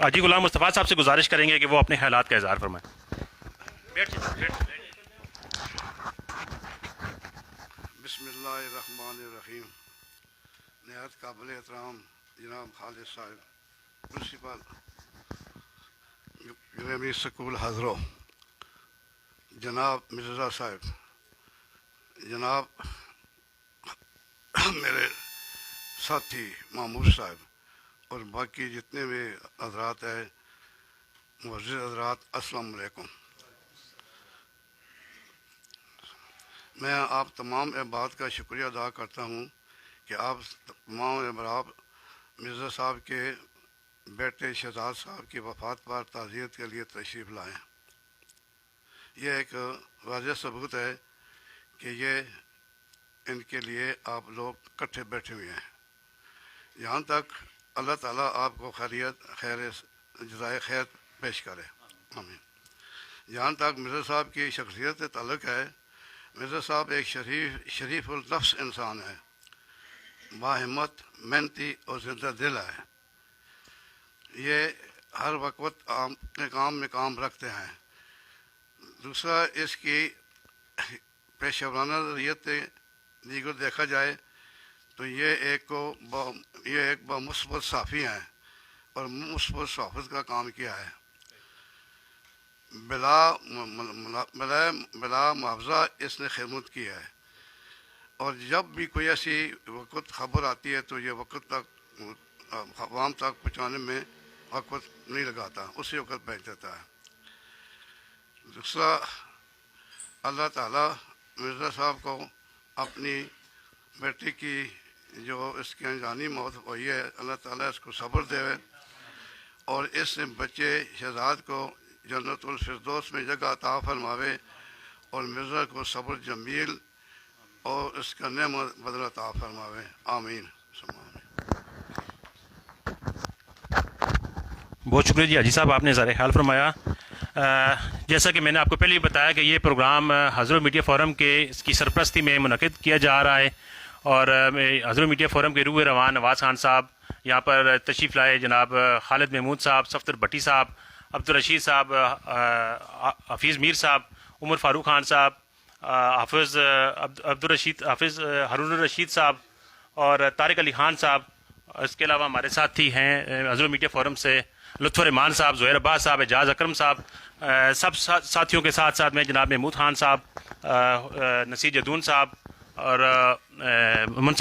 حاجی غلام مصطفیٰ صاحب سے گزارش کریں گے کہ وہ اپنے خیالات کا اظہار فرمائیں. بسم اللہ الرحمن الرحیم. نہایت قابل احترام جناب خالد صاحب پرنسپل یونیورسٹی اسکول حضرو، جناب مرزا صاحب، جناب میرے ساتھی محمود صاحب اور باقی جتنے بھی حضرات ہیں، معزز حضرات، السلام علیکم. میں آپ تمام احباب کا شکریہ ادا کرتا ہوں کہ آپ تمام احباب مرزا صاحب کے بیٹے شہزاد صاحب کی وفات پر تعزیت کے لیے تشریف لائیں. یہ ایک واضح ثبوت ہے کہ یہ ان کے لیے آپ لوگ اکٹھے بیٹھے ہوئے ہیں. یہاں تک اللہ تعالیٰ آپ کو جزائے خیر پیش کرے. آمین. جہاں تک مرزا صاحب کی شخصیت سے تعلق ہے، مرزا صاحب ایک شریف النفس انسان ہے، باہمت، محنتی اور زندہ دل ہے. یہ ہر وقت اپنے کام میں کام رکھتے ہیں. دوسرا، اس کی پیشہ ورانہ نظریت دیگر دیکھا جائے تو یہ ایک مثبت صحافی ہیں اور مثبت صحافت کا کام کیا ہے. بلا معاوضہ اس نے خدمت کی ہے، اور جب بھی کوئی ایسی وقت خبر آتی ہے تو یہ وقت تک عوام تک پہنچانے میں وقت نہیں لگاتا، اسی وقت پہنچ جاتا ہے. دوسرا، اللہ تعالیٰ مرزا صاحب کو اپنی بیٹی کی جو اس کی انجانی موت ہوئی ہے، اللہ تعالیٰ اس کو صبر دے اور اس بچے شہزاد کو جنت الفردوس میں جگہ عطا فرماوے، اور مرزا کو صبر جمیل اور اس کا نعمت بدل عطا فرماوے. آمین. بہت شکریہ جی حاجی صاحب، آپ نے اظہار خیال فرمایا. جیسا کہ میں نے آپ کو پہلے ہی بتایا کہ یہ پروگرام حضرت میڈیا فورم کے اس کی سرپرستی میں منعقد کیا جا رہا ہے، اور حضرت میڈیا فورم کے روح رواں نواز خان صاحب یہاں پر تشریف لائے، جناب خالد محمود صاحب، صفدر بٹی صاحب، عبدالرشید صاحب، حفیظ میر صاحب، عمر فاروق خان صاحب، حافظ حافظ ہارون الرشید صاحب اور طارق علی خان صاحب. اس کے علاوہ ہمارے ساتھی ہیں حضرت میڈیا فورم سے لطف الرحمان صاحب، زہیر عباس صاحب، اعجاز اکرم صاحب. سب ساتھیوں کے ساتھ ساتھ میں جناب محمود خان صاحب، نصیر جدون صاحب اور